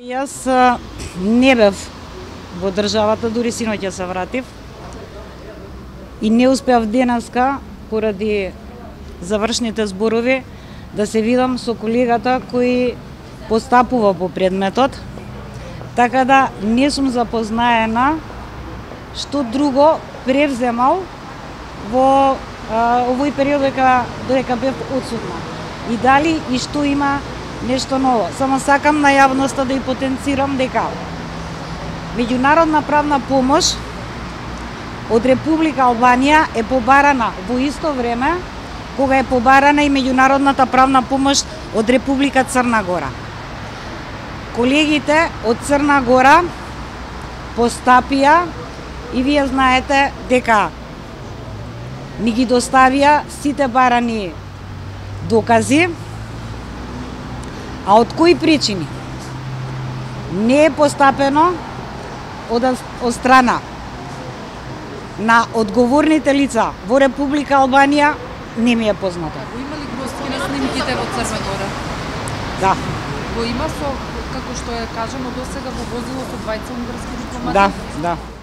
Јас не бев во државата, дури синоќа се вратив и не успеав денеска поради завршните зборови да се видам со колегата кој постапува по предметот, така да не сум запознаена што друго превземал во овој период додека бев отсутна. И дали и што има нешто ново. Само сакам на јавноста да и потенцирам дека меѓународна правна помош од Република Албанија е побарана во исто време кога е побарана и меѓународната правна помош од Република Црна Гора. Колегите од Црна Гора постапија и вие знаете дека ни ги доставија сите барани докази, а од кои причини не е постапено од страна на одговорните лица во Република Албанија, не ми е познато. Го има ли гроски на снимките во Црна Гора? Да. Го има со, како што е кажано досега, во возило со двајца унгарски дипломати? Да, да.